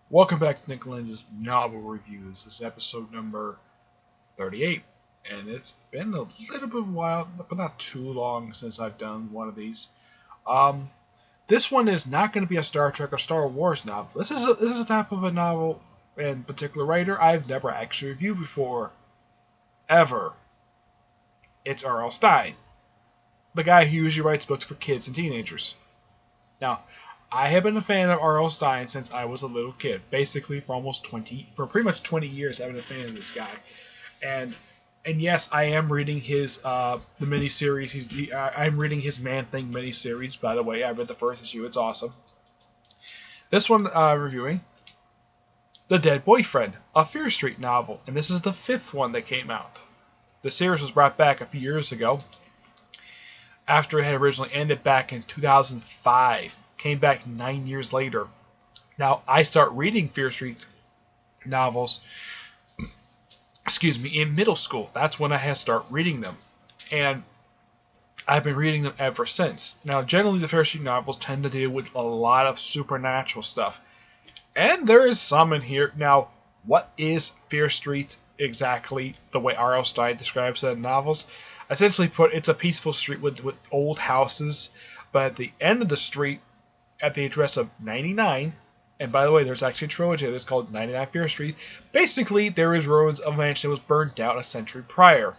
Welcome back to Nick Lenz's Novel Reviews. This is episode number 38, and it's been a little bit of a while, but not too long since I've done one of these. Um, this one is not going to be a Star Trek or Star Wars novel. This is a type of a novel and particular writer I've never actually reviewed before, ever. It's R.L. Stine, the guy who usually writes books for kids and teenagers. Now, I have been a fan of R.L. Stine since I was a little kid. Basically, for pretty much 20 years, I've been a fan of this guy. And yes, I am reading his the miniseries. I'm reading his Man Thing miniseries. By the way, I read the first issue. It's awesome. This one reviewing The Dead Boyfriend, a Fear Street novel, and this is the fifth one that came out. The series was brought back a few years ago after it had originally ended back in 2005. Came back 9 years later. Now, I start reading Fear Street novels, in middle school. That's when I had to start reading them. And I've been reading them ever since. Now, generally, the Fear Street novels tend to deal with a lot of supernatural stuff. And there is some in here. Now, what is Fear Street exactly, the way R.L. Stine describes it in novels? Essentially put, it's a peaceful street with old houses, but at the end of the street, at the address of 99, and by the way, there's actually a trilogy that's called 99 Fear Street. Basically, there is ruins of a mansion that was burned down a century prior.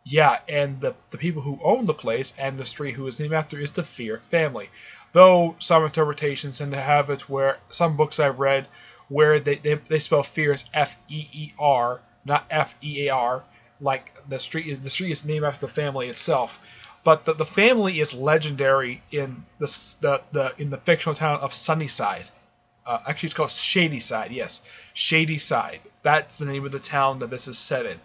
Yeah, and the people who own the place and the street who is named after is the Fear family. Though some interpretations tend to have it where some books I've read where they spell fear as F-E-E-R, not F-E-A-R, like the street is named after the family itself. But the family is legendary in the fictional town of Sunnyside. Actually, it's called Shadyside. Yes, Shadyside. That's the name of the town that this is set in.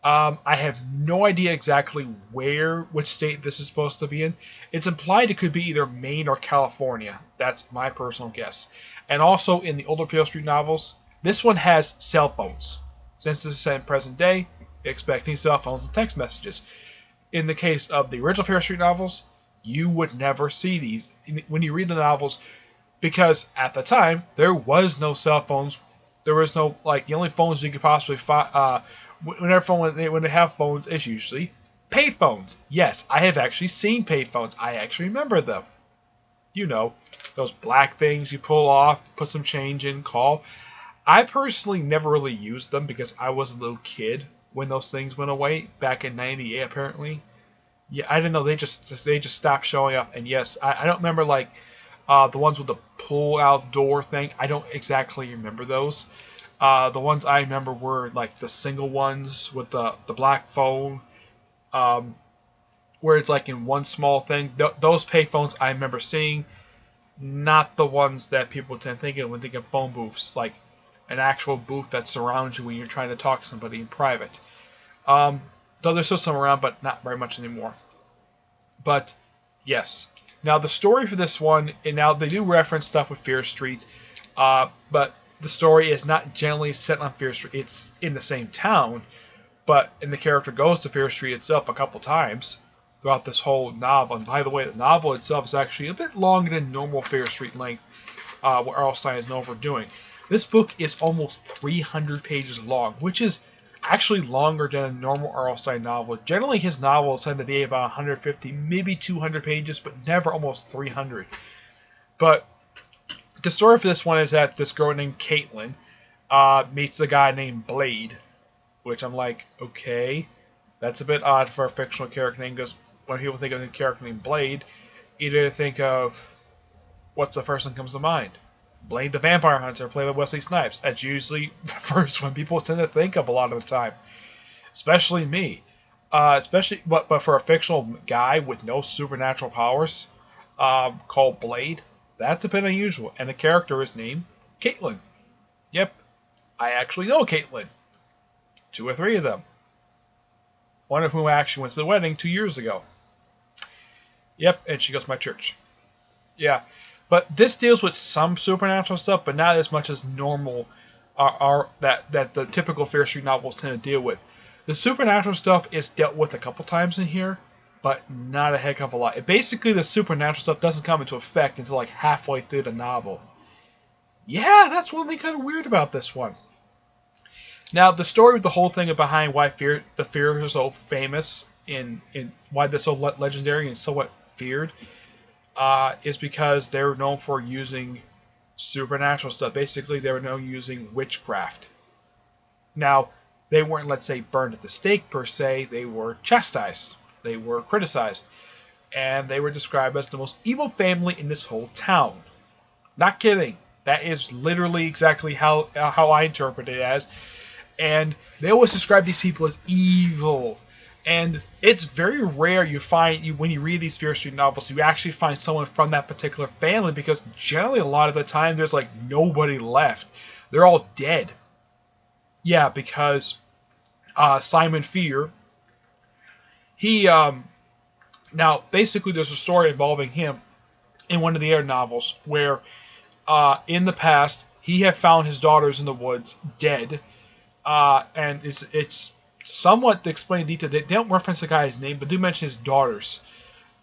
I have no idea exactly which state this is supposed to be in. It's implied it could be either Maine or California. That's my personal guess. And also in the older Fear Street novels, this one has cell phones. Since this is set in present day, expecting cell phones and text messages. In the case of the original Fear Street novels, you would never see these when you read the novels, because at the time there was no cell phones. There was no, the only phones you could possibly find. When they have phones, is usually payphones. Yes, I have actually seen payphones. I actually remember them. You know, those black things you pull off, put some change in, call. I personally never really used them because I was a little kid when those things went away back in '98, apparently. Yeah, I didn't know they just stopped showing up. And yes, I don't remember the ones with the pull out door thing. I don't exactly remember those. The ones I remember were the single ones with the black phone, where it's in one small thing. Those pay phones I remember seeing, not the ones that people tend to think of when they think of phone booths, like an actual booth that surrounds you when you're trying to talk to somebody in private. Though there's still some around, but not very much anymore. But yes. Now the story for this one, and now they do reference stuff with Fear Street, but the story is not generally set on Fear Street. It's in the same town, and the character goes to Fear Street itself a couple times throughout this whole novel. And by the way, the novel itself is actually a bit longer than normal Fear Street length, what R.L. Stine is known for doing. This book is almost 300 pages long, which is actually longer than a normal R.L. Stine novel. Generally, his novels tend to be about 150, maybe 200 pages, but never almost 300. But the story for this one is that this girl named Caitlin meets a guy named Blade, which I'm like, okay, that's a bit odd for a fictional character name, because when people think of a character named Blade, either think of what's the first one that comes to mind. Blade the Vampire Hunter, played by Wesley Snipes. That's usually the first one people tend to think of a lot of the time. Especially me. But for a fictional guy with no supernatural powers, called Blade, that's a bit unusual. And the character is named Caitlin. Yep, I actually know Caitlin. 2 or 3 of them. One of whom actually went to the wedding 2 years ago. Yep, and she goes to my church. Yeah. But this deals with some supernatural stuff, but not as much as normal that the typical Fear Street novels tend to deal with. The supernatural stuff is dealt with a couple times in here, but not a heck of a lot. Basically, the supernatural stuff doesn't come into effect until like halfway through the novel. Yeah, that's one thing kind of weird about this one. Now, the story with the whole thing behind why the fear is so famous in why they're so legendary and somewhat feared is because they were known for using supernatural stuff. Basically, they were known using witchcraft. Now, they weren't, let's say, burned at the stake per se. They were chastised. They were criticized. And they were described as the most evil family in this whole town. Not kidding. That is literally exactly how I interpret it as. And they always describe these people as evil. And it's very rare when you read these Fear Street novels, you actually find someone from that particular family, because generally a lot of the time there's like nobody left. They're all dead. Yeah, because Simon Fear, he now basically there's a story involving him in one of the Air novels where in the past he had found his daughters in the woods dead, and it's somewhat explained in detail. They don't reference the guy's name, but do mention his daughters,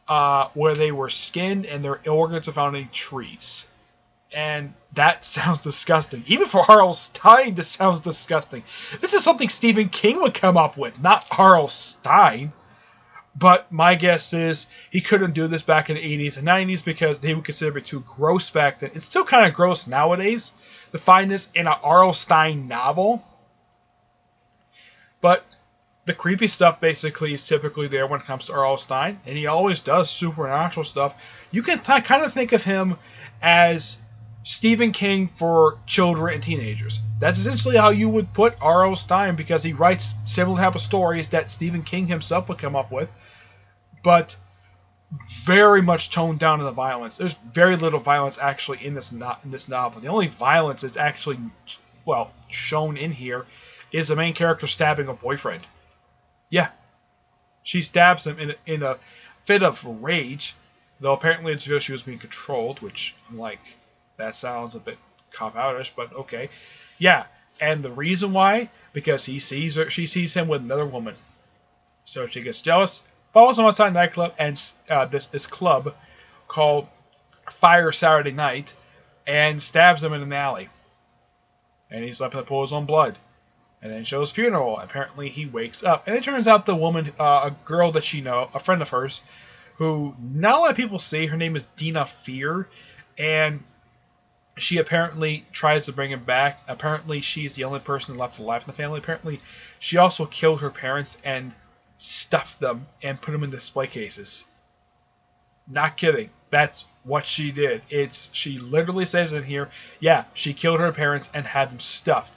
where they were skinned and their organs were found in trees. And that sounds disgusting. Even for R.L. Stine, this sounds disgusting. This is something Stephen King would come up with, not R.L. Stine. But my guess is he couldn't do this back in the 80s and 90s because they would consider it too gross back then. It's still kind of gross nowadays to find this in an R.L. Stine novel. But the creepy stuff basically is typically there when it comes to R.L. Stine, and he always does supernatural stuff. You can kind of think of him as Stephen King for children and teenagers. That's essentially how you would put R.L. Stine, because he writes similar type of stories that Stephen King himself would come up with, but very much toned down in the violence. There's very little violence actually in this novel. The only violence that's actually, well, shown in here is the main character stabbing a boyfriend. Yeah, she stabs him in a fit of rage, though apparently it's because she was being controlled, which I'm like, that sounds a bit cop-outish, but okay. Yeah, and the reason why, because she sees him with another woman. So she gets jealous, follows him outside a nightclub, and this club called Fire Saturday Night, and stabs him in an alley. And he's left in the pool of his own blood. And then shows funeral. Apparently he wakes up. And it turns out the woman, a girl that she knows, a friend of hers, who not a lot of people see, her name is Dina Fear, and she apparently tries to bring him back. Apparently she's the only person left alive in the family. Apparently she also killed her parents and stuffed them and put them in display cases. Not kidding. That's what she did. She literally says in here, yeah, she killed her parents and had them stuffed.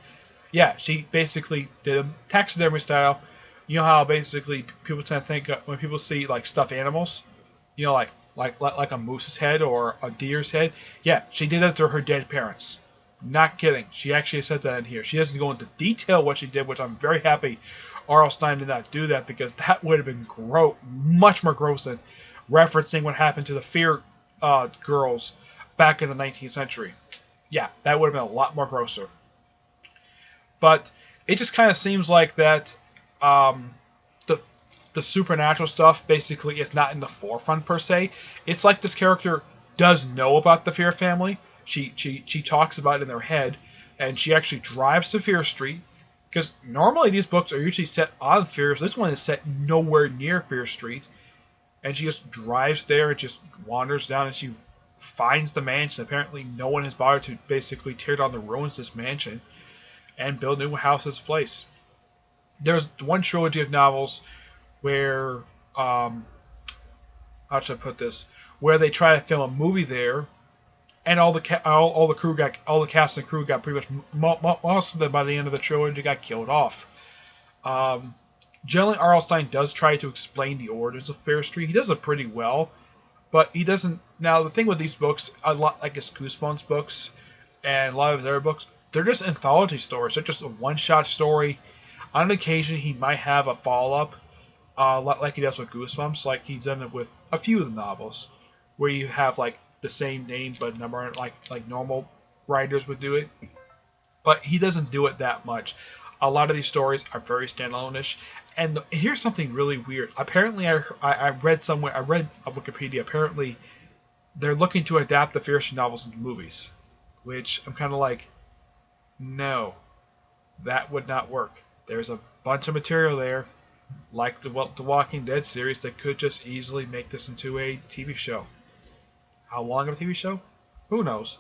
Yeah, she basically did them taxidermy style. You know how basically people tend to think when people see like stuffed animals, you know, like a moose's head or a deer's head. Yeah, she did that to her dead parents. Not kidding. She actually says that in here. She doesn't go into detail what she did, which I'm very happy R.L. Stine did not do that, because that would have been much more gross than referencing what happened to the Fear girls back in the 19th century. Yeah, that would have been a lot more grosser. But it just kind of seems like that the supernatural stuff basically is not in the forefront per se. It's like this character does know about the Fear family. She talks about it in her head, and she actually drives to Fear Street, because normally these books are usually set on Fear. This one is set nowhere near Fear Street, and she just drives there and just wanders down, and she finds the mansion. Apparently no one has bothered to basically tear down the ruins of this mansion and build a new house in its place. There's one trilogy of novels where, how should I put this, where they try to film a movie there, and all the cast and crew got pretty much, most of them by the end of the trilogy got killed off. Generally, R.L. Stine does try to explain the origins of Fear Street. He does it pretty well, but he doesn't. Now, the thing with these books, a lot like his Goosebumps books and a lot of his other books, they're just anthology stories. They're just a one-shot story. On occasion, he might have a follow-up, like he does with Goosebumps. Like he's done it with a few of the novels, where you have like the same name but number, like normal writers would do it. But he doesn't do it that much. A lot of these stories are very standalone-ish. And here's something really weird. Apparently, I read somewhere, I read on Wikipedia, apparently they're looking to adapt the Fear Street novels into movies. which I'm kind of like, no, that would not work. There's a bunch of material there, like the Walking Dead series, that could just easily make this into a TV show. How long of a TV show? Who knows?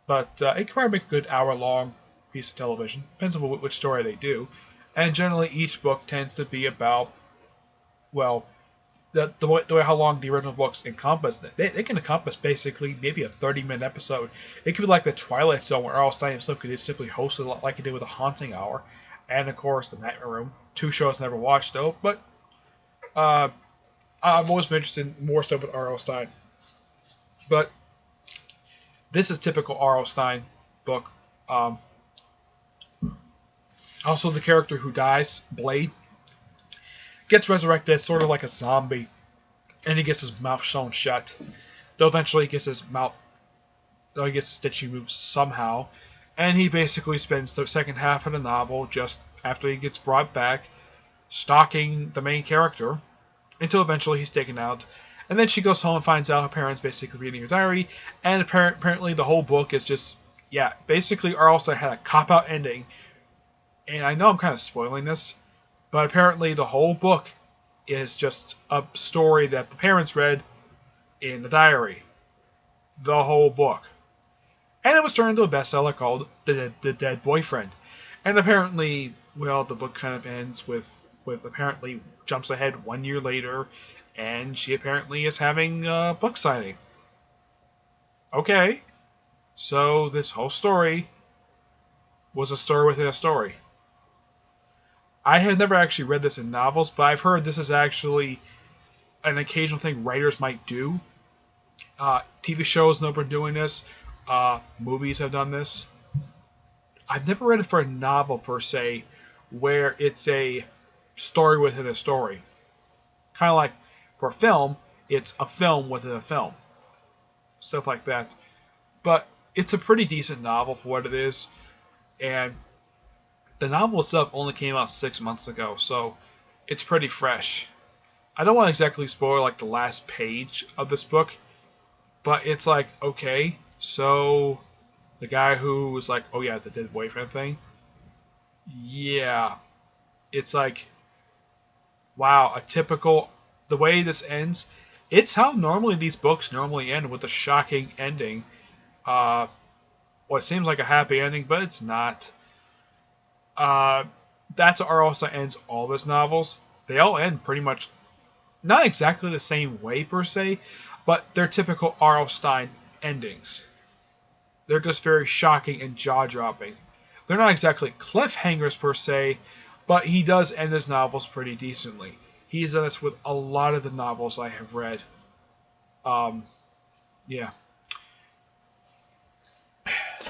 But it can probably make a good hour-long piece of television. Depends on which story they do. And generally, each book tends to be about, well, the way how long the original books encompass. They can encompass basically maybe a 30-minute episode. It could be like the Twilight Zone, where R.L. Stine himself could just simply host it like he did with The Haunting Hour. And, of course, The Nightmare Room. Two shows I never watched, though. But I've always been interested in more stuff with R.L. Stine. But this is typical R.L. Stine book. Also, the character who dies, Blade, gets resurrected as sort of like a zombie, and he gets his mouth sewn shut. Though eventually he gets his stitching moves somehow, and he basically spends the second half of the novel just after he gets brought back, stalking the main character, until eventually he's taken out. And then she goes home and finds out her parents basically reading her diary, and apparently the whole book is just, yeah, basically R.L. Stine had a cop-out ending. And I know I'm kind of spoiling this, but apparently the whole book is just a story that the parents read in the diary. The whole book. And it was turned into a bestseller called The Dead Boyfriend. And apparently, well, the book kind of ends with apparently jumps ahead 1 year later, and she apparently is having a book signing. Okay, so this whole story was a story within a story. I have never actually read this in novels, but I've heard this is actually an occasional thing writers might do. TV shows know been doing this. Movies have done this. I've never read it for a novel per se, where it's a story within a story. Kind of like for film, it's a film within a film. Stuff like that. But it's a pretty decent novel for what it is. And the novel itself only came out 6 months ago, so it's pretty fresh. I don't want to exactly spoil like the last page of this book, but it's like, okay, so the guy who was like, oh yeah, the dead boyfriend thing, yeah, it's like, wow, the way this ends, it's how normally these books normally end, with a shocking ending. Well, it seems like a happy ending, but it's not. That's how R.L. Stine ends all of his novels. They all end pretty much, not exactly the same way per se, but they're typical R.L. Stine endings. They're just very shocking and jaw-dropping. They're not exactly cliffhangers per se, but he does end his novels pretty decently. He's done this with a lot of the novels I have read. Yeah.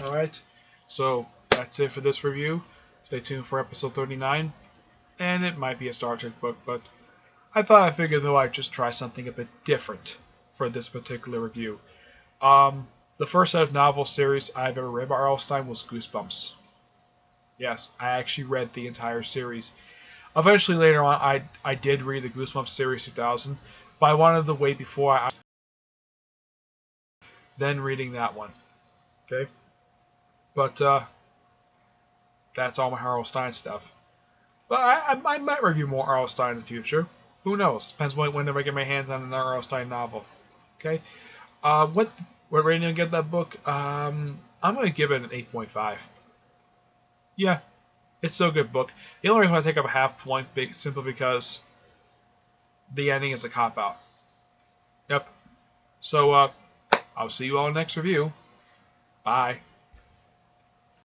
Alright, so that's it for this review. Stay tuned for episode 39, and it might be a Star Trek book, but I figured though I'd just try something a bit different for this particular review. The first set of novel series I've ever read by R.L. Stine was Goosebumps. Yes, I actually read the entire series. Eventually, later on, I did read the Goosebumps series 2000, but I wanted to wait before I then reading that one. Okay, but that's all my R.L. Stine stuff. But I might review more R.L. Stine in the future. Who knows? Depends whenever I get my hands on another R.L. Stine novel. Okay, what rating I give that book? I'm gonna give it an 8.5. Yeah, it's still a good book. The only reason I take up a half point simply because the ending is a cop-out. Yep. So, I'll see you all in the next review. Bye.